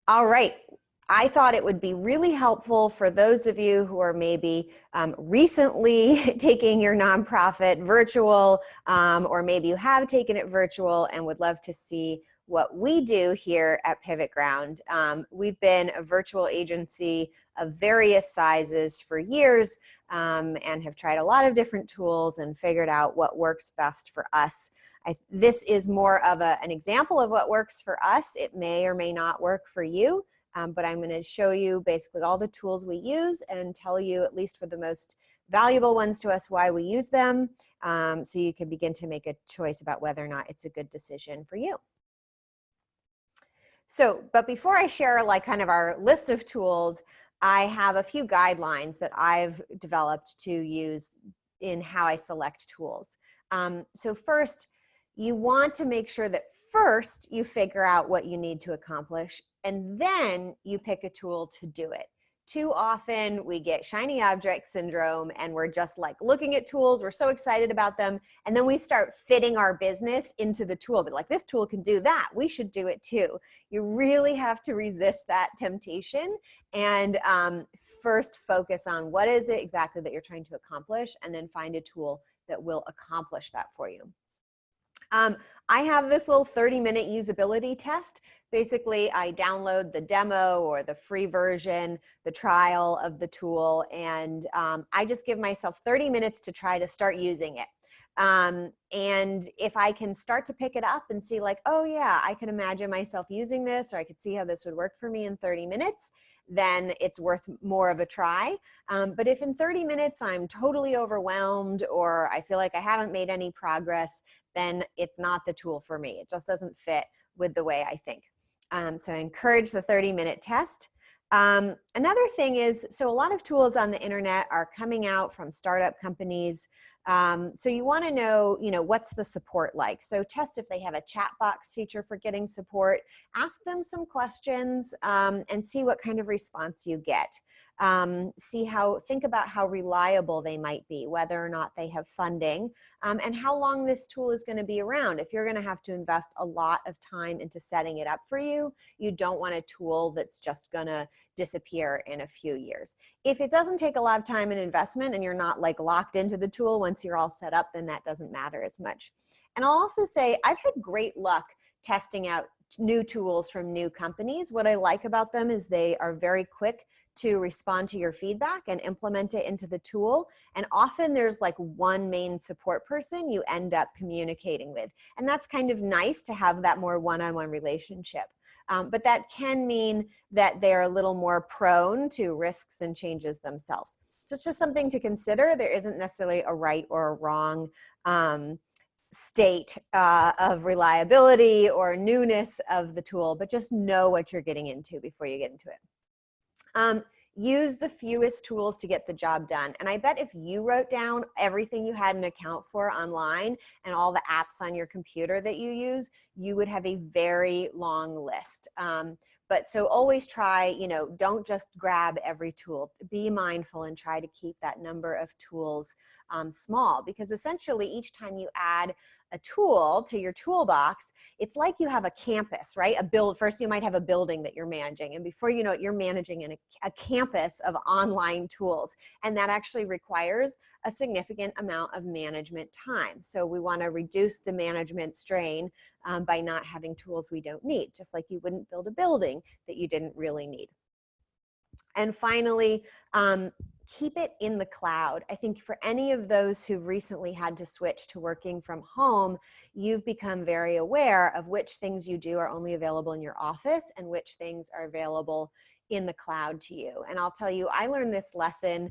All right. I thought it would be really helpful for those of you who are maybe recently taking your nonprofit virtual, or maybe you have taken it virtual and would love to see what we do here at PivotGround. We've been a virtual agency of various sizes for years, and have tried a lot of different tools and figured out what works best for us. This is more of an example of what works for us. It may or may not work for you, but I'm going to show you basically all the tools we use and tell you, at least for the most valuable ones to us, why we use them, so you can begin to make a choice about whether or not it's a good decision for you. So, but before I share like kind of our list of tools, I have a few guidelines that I've developed to use in how I select tools. So first, you want to make sure that first you figure out what you need to accomplish, and then you pick a tool to do it. Too often we get shiny object syndrome and we're just like looking at tools, we're so excited about them, and then we start fitting our business into the tool. But like, this tool can do that, we should do it too. You really have to resist that temptation and first focus on what is it exactly that you're trying to accomplish, and then find a tool that will accomplish that for you. I have this little 30-minute usability test. Basically, I download the demo or the free version, the trial of the tool, and I just give myself 30 minutes to try to start using it. And if I can start to pick it up and see like, oh yeah, I can imagine myself using this, or I could see how this would work for me in 30 minutes, then it's worth more of a try. But if in 30 minutes I'm totally overwhelmed, or I feel like I haven't made any progress, then it's not the tool for me. It just doesn't fit with the way I think. So I encourage the 30-minute test. Another thing is, so a lot of tools on the internet are coming out from startup companies. So you want to know, what's the support like? So test if they have a chat box feature for getting support. Ask them some questions and see what kind of response you get. Think about how reliable they might be, whether or not they have funding, and how long this tool is going to be around. If you're going to have to invest a lot of time into setting it up for you, you don't want a tool that's just going to disappear in a few years. If it doesn't take a lot of time and investment and you're not like locked into the tool once you're all set up, then that doesn't matter as much. And I'll also say I've had great luck testing out new tools from new companies. What I like about them is they are very quick to respond to your feedback and implement it into the tool. And often there's like one main support person you end up communicating with. And that's kind of nice to have that more one-on-one relationship. But that can mean that they're a little more prone to risks and changes themselves. So it's just something to consider. There isn't necessarily a right or a wrong state of reliability or newness of the tool, but just know what you're getting into before you get into it. Use the fewest tools to get the job done. And I bet if you wrote down everything you had an account for online and all the apps on your computer that you use, you would have a very long list. But so always try, don't just grab every tool. Be mindful and try to keep that number of tools small, because essentially each time you add a tool to your toolbox, it's like you have a campus, right? First you might have a building that you're managing, and before you know it, you're managing a campus of online tools. And that actually requires a significant amount of management time. So we want to reduce the management strain by not having tools we don't need, just like you wouldn't build a building that you didn't really need. And finally, keep it in the cloud. I think for any of those who've recently had to switch to working from home, you've become very aware of which things you do are only available in your office and which things are available in the cloud to you. And I'll tell you, I learned this lesson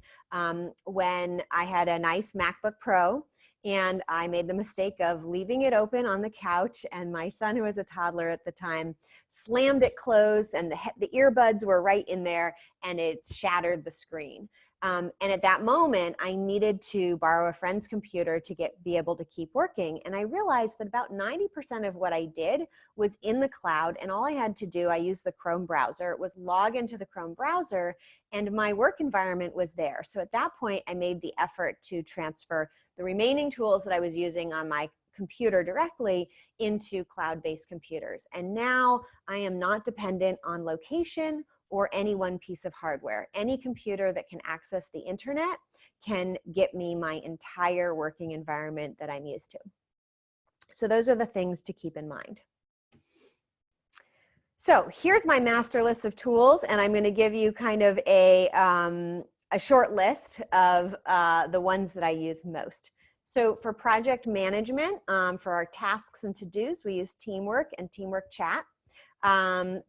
when I had a nice MacBook Pro, and I made the mistake of leaving it open on the couch, and my son, who was a toddler at the time, slammed it closed, and the earbuds were right in there, and it shattered the screen. And at that moment, I needed to borrow a friend's computer to be able to keep working. And I realized that about 90% of what I did was in the cloud, and all I had to do, I used the Chrome browser, was log into the Chrome browser, and my work environment was there. So at that point, I made the effort to transfer the remaining tools that I was using on my computer directly into cloud-based computers. And now I am not dependent on location or any one piece of hardware. Any computer that can access the internet can get me my entire working environment that I'm used to. So those are the things to keep in mind. So here's my master list of tools, and I'm going to give you kind of a short list of the ones that I use most. So for project management, for our tasks and to-dos, we use Teamwork and Teamwork Chat.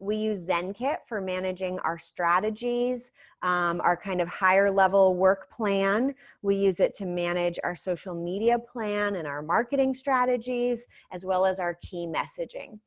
We use ZenKit for managing our strategies, our kind of higher level work plan. We use it to manage our social media plan and our marketing strategies, as well as our key messaging.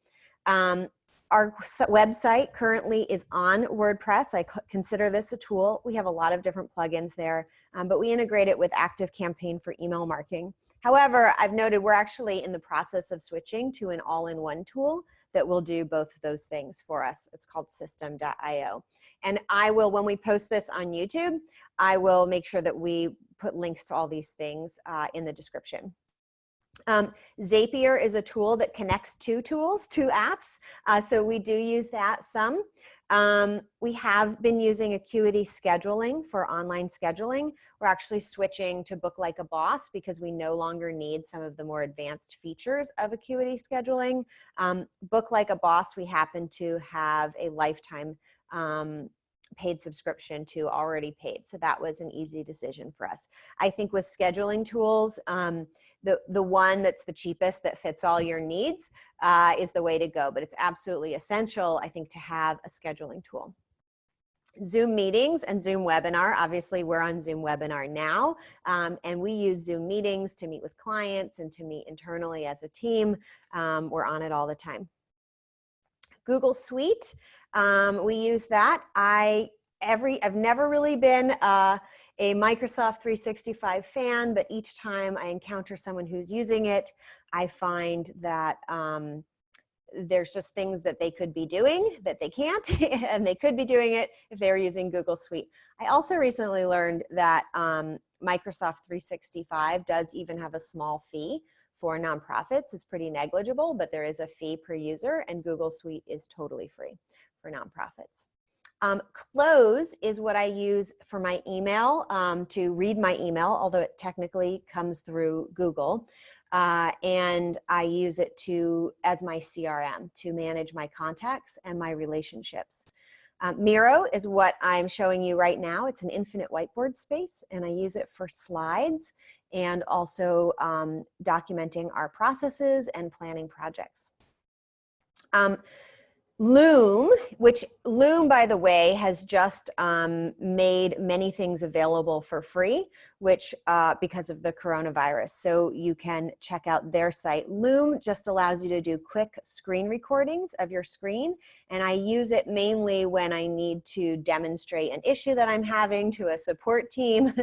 Our website currently is on WordPress. I consider this a tool. We have a lot of different plugins there, but we integrate it with ActiveCampaign for email marketing. However, I've noted we're actually in the process of switching to an all-in-one tool that will do both of those things for us. It's called system.io. And I will, when we post this on YouTube, I will make sure that we put links to all these things in the description. Zapier is a tool that connects two apps. So we do use that some. We have been using Acuity scheduling for online scheduling. We're actually switching to Book Like a Boss because we no longer need some of the more advanced features of Acuity scheduling. Book Like a Boss, we happen to have a lifetime paid subscription to already paid. So that was an easy decision for us. I think with scheduling tools, the one that's the cheapest that fits all your needs is the way to go, but it's absolutely essential, I think, to have a scheduling tool. Zoom meetings and Zoom webinar. Obviously, we're on Zoom webinar now, and we use Zoom meetings to meet with clients and to meet internally as a team. We're on it all the time. Google Suite, we use that. I've never really been a Microsoft 365 fan, but each time I encounter someone who's using it, I find that there's just things that they could be doing that they can't, and they could be doing it if they were using Google Suite. I also recently learned that Microsoft 365 does even have a small fee for nonprofits. It's pretty negligible, but there is a fee per user, and Google Suite is totally free for nonprofits. Close is what I use for my email, to read my email, although it technically comes through Google. And I use it as my CRM to manage my contacts and my relationships. Miro is what I'm showing you right now. It's an infinite whiteboard space, and I use it for slides and also documenting our processes and planning projects. Loom, which Loom, by the way, has just made many things available for free, which because of the coronavirus. So you can check out their site. Loom just allows you to do quick screen recordings of your screen, and I use it mainly when I need to demonstrate an issue that I'm having to a support team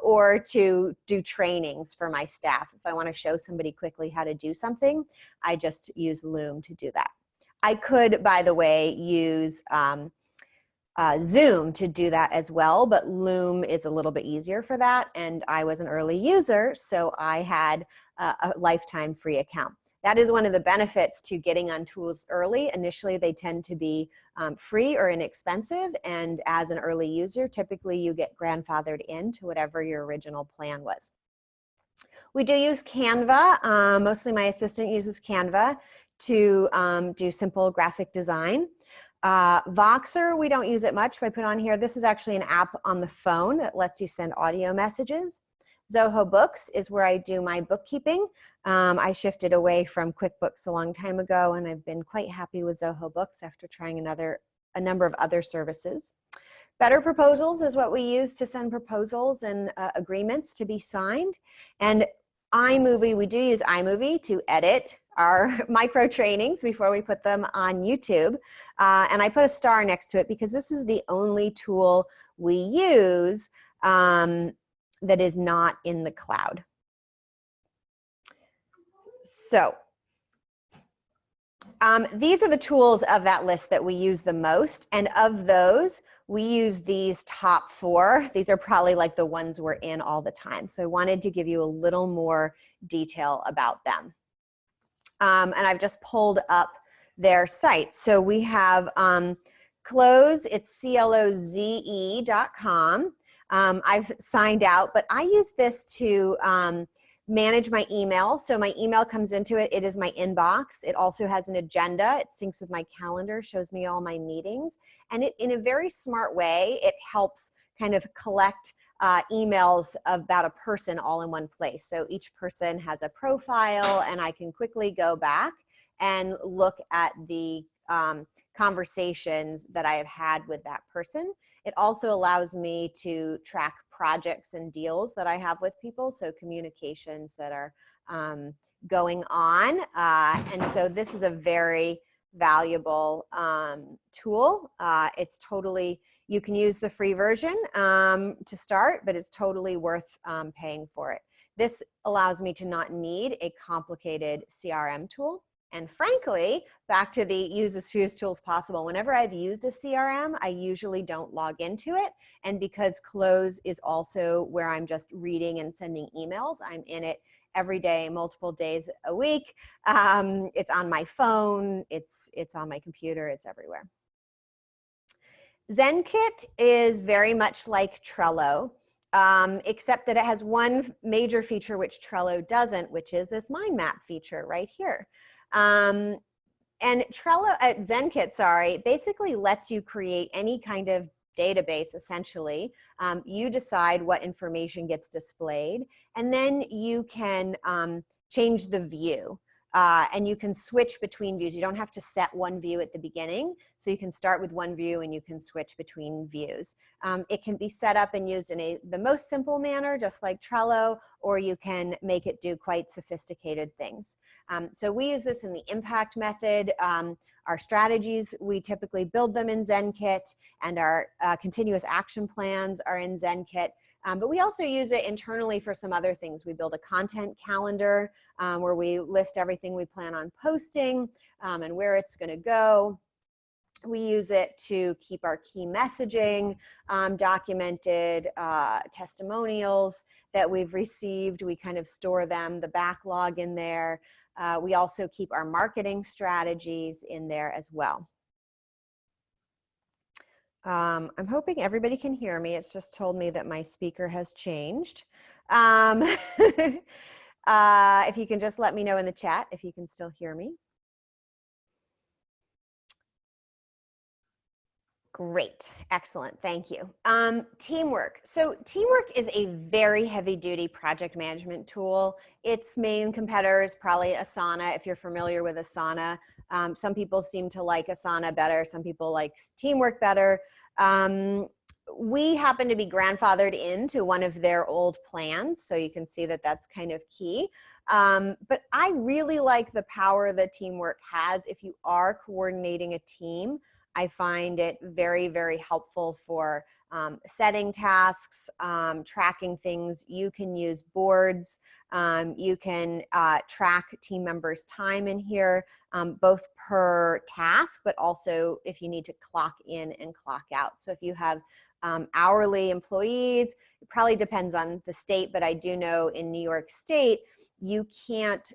or to do trainings for my staff. If I want to show somebody quickly how to do something, I just use Loom to do that. I could, by the way, use Zoom to do that as well, but Loom is a little bit easier for that, and I was an early user, so I had a lifetime free account. That is one of the benefits to getting on tools early. Initially, they tend to be free or inexpensive, and as an early user, typically you get grandfathered into whatever your original plan was. We do use Canva. Mostly my assistant uses Canva to do simple graphic design. Voxer, we don't use it much, but I put on here, this is actually an app on the phone that lets you send audio messages. Zoho Books is where I do my bookkeeping. I shifted away from QuickBooks a long time ago, and I've been quite happy with Zoho Books after trying a number of other services. Better Proposals is what we use to send proposals and agreements to be signed. And iMovie, we do use iMovie to edit our micro trainings before we put them on YouTube. And I put a star next to it because this is the only tool we use that is not in the cloud. So these are the tools of that list that we use the most. And of those, we use these top 4. These are probably like the ones we're in all the time. So I wanted to give you a little more detail about them. And I've just pulled up their site. So we have Cloze, it's cloze.com. I've signed out, but I use this to manage my email. So my email comes into it. It is my inbox. It also has an agenda. It syncs with my calendar, shows me all my meetings. And it, in a very smart way, it helps kind of collect emails about a person all in one place. So each person has a profile, and I can quickly go back and look at the conversations that I have had with that person. It also allows me to track projects and deals that I have with people, so communications that are going on. And so this is a very valuable tool. It's totally, you can use the free version to start, but it's totally worth paying for it. This allows me to not need a complicated CRM tool. And frankly, back to the use as few tools possible, whenever I've used a CRM, I usually don't log into it. And because Cloze is also where I'm just reading and sending emails, I'm in it every day, multiple days a week. It's on my phone, it's on my computer, it's everywhere. ZenKit is very much like Trello, except that it has one major feature which Trello doesn't, which is this mind map feature right here. And Trello, ZenKit, sorry, basically lets you create any kind of database, essentially. You decide what information gets displayed, and then you can change the view. And you can switch between views. You don't have to set one view at the beginning. So you can start with one view and you can switch between views. It can be set up and used in the most simple manner, just like Trello, or you can make it do quite sophisticated things. So we use this in the impact method. Our strategies, we typically build them in ZenKit, and our continuous action plans are in ZenKit. But we also use it internally for some other things. We build a content calendar where we list everything we plan on posting and where it's going to go. We use it to keep our key messaging documented, testimonials that we've received. We kind of store them, the backlog in there. We also keep our marketing strategies in there as well. I'm hoping everybody can hear me. It's just told me that my speaker has changed. If you can just let me know in the chat if you can still hear me. Great, excellent, thank you. Teamwork. So teamwork is a very heavy duty project management tool. Its main competitor is probably Asana, if you're familiar with Asana. Some people seem to like Asana better, some people like Teamwork better. We happen to be grandfathered into one of their old plans, so you can see that that's kind of key. But I really like the power that Teamwork has if you are coordinating a team. I find it very, very helpful for setting tasks, tracking things. You can use boards. You can track team members' time in here, both per task, but also if you need to clock in and clock out. So if you have hourly employees, it probably depends on the state, but I do know in New York State, you can't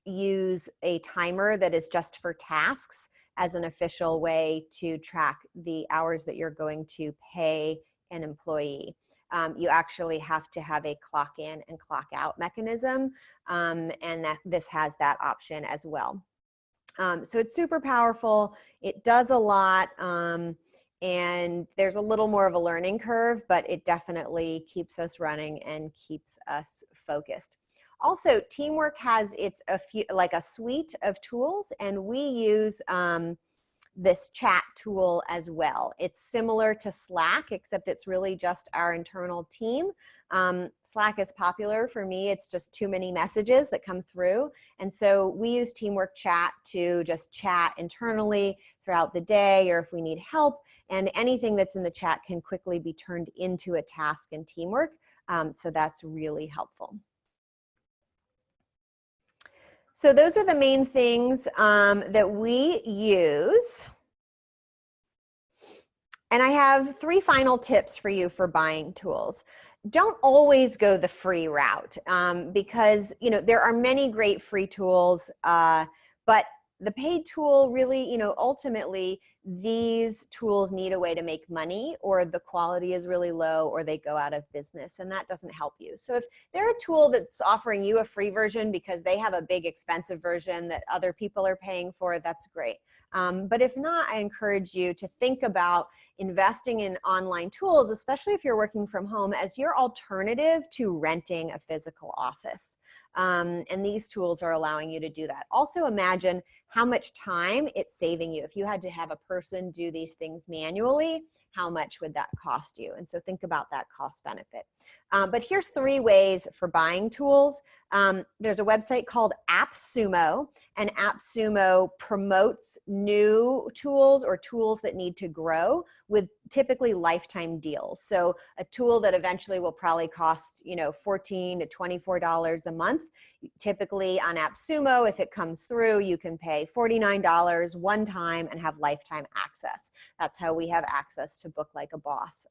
use a timer that is just for tasks as an official way to track the hours that you're going to pay an employee. You actually have to have a clock in and clock out mechanism, and that this has that option as well. So it's super powerful. It does a lot, and there's a little more of a learning curve, but it definitely keeps us running and keeps us focused. Also, Teamwork has like a suite of tools, and we use this chat tool as well. It's similar to Slack, except it's really just our internal team. Slack is popular for me. It's just too many messages that come through. And so we use Teamwork Chat to just chat internally throughout the day, or if we need help, and anything that's in the chat can quickly be turned into a task in Teamwork. So that's really helpful. So those are the main things that we use. And I have 3 final tips for you for buying tools. Don't always go the free route because there are many great free tools, but the paid tool really, ultimately these tools need a way to make money, or the quality is really low, or they go out of business, and that doesn't help you. So if they're a tool that's offering you a free version because they have a big expensive version that other people are paying for, that's great. But if not, I encourage you to think about investing in online tools, especially if you're working from home, as your alternative to renting a physical office. And these tools are allowing you to do that. Also imagine how much time it's saving you. If you had to have a person do these things manually, how much would that cost you? And so think about that cost benefit. But here's 3 ways for buying tools. There's a website called AppSumo, and AppSumo promotes new tools or tools that need to grow with typically lifetime deals. So a tool that eventually will probably cost, $14 to $24 a month. Typically on AppSumo, if it comes through, you can pay $49 one time and have lifetime access. That's how we have access to Book Like a Boss.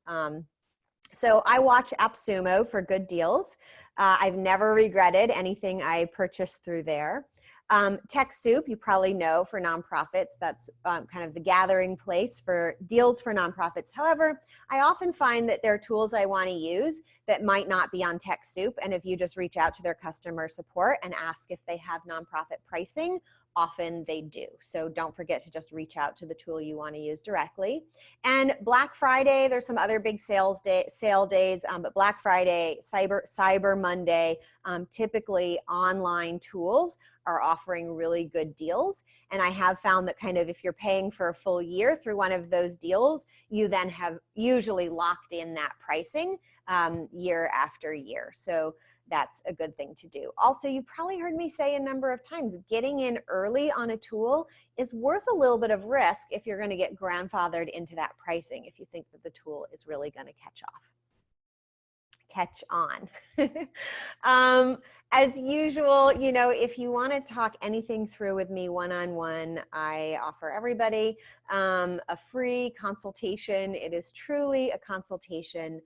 So I watch AppSumo for good deals. I've never regretted anything I purchased through there. TechSoup, you probably know, for nonprofits. That's kind of the gathering place for deals for nonprofits. However, I often find that there are tools I want to use that might not be on TechSoup. And if you just reach out to their customer support and ask if they have nonprofit pricing, often they do. So don't forget to just reach out to the tool you want to use directly. And Black Friday, there's some other big sale days, but Black Friday, Cyber Monday, typically online tools are offering really good deals. And I have found that kind of if you're paying for a full year through one of those deals, you then have usually locked in that pricing year after year. So that's a good thing to do. Also, you probably heard me say a number of times, getting in early on a tool is worth a little bit of risk if you're going to get grandfathered into that pricing, if you think that the tool is really going to catch on. As usual, if you want to talk anything through with me one-on-one, I offer everybody a free consultation. It is truly a consultation.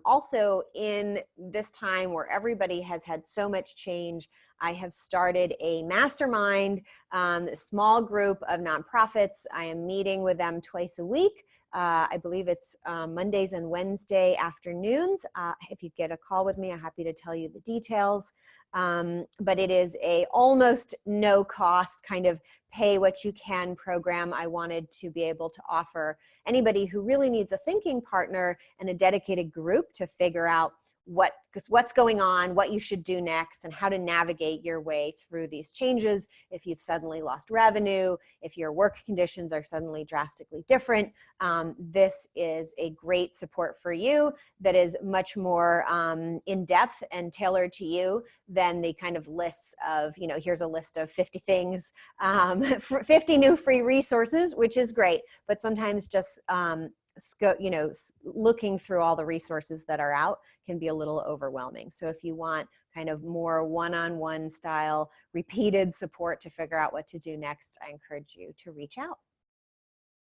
Also, in this time where everybody has had so much change, I have started a mastermind, a small group of nonprofits. I am meeting with them twice a week. I believe it's Mondays and Wednesday afternoons. If you get a call with me, I'm happy to tell you the details. But it is a almost no cost kind of pay what you can program. I wanted to be able to offer anybody who really needs a thinking partner and a dedicated group to figure out what's going on, what you should do next, and how to navigate your way through these changes. If you've suddenly lost revenue, if your work conditions are suddenly drastically different, this is a great support for you that is much more in-depth and tailored to you than the kind of lists of, here's a list of 50 things, 50 new free resources, which is great, but sometimes just looking through all the resources that are out can be a little overwhelming. So if you want kind of more one-on-one style repeated support to figure out what to do next, I encourage you to reach out.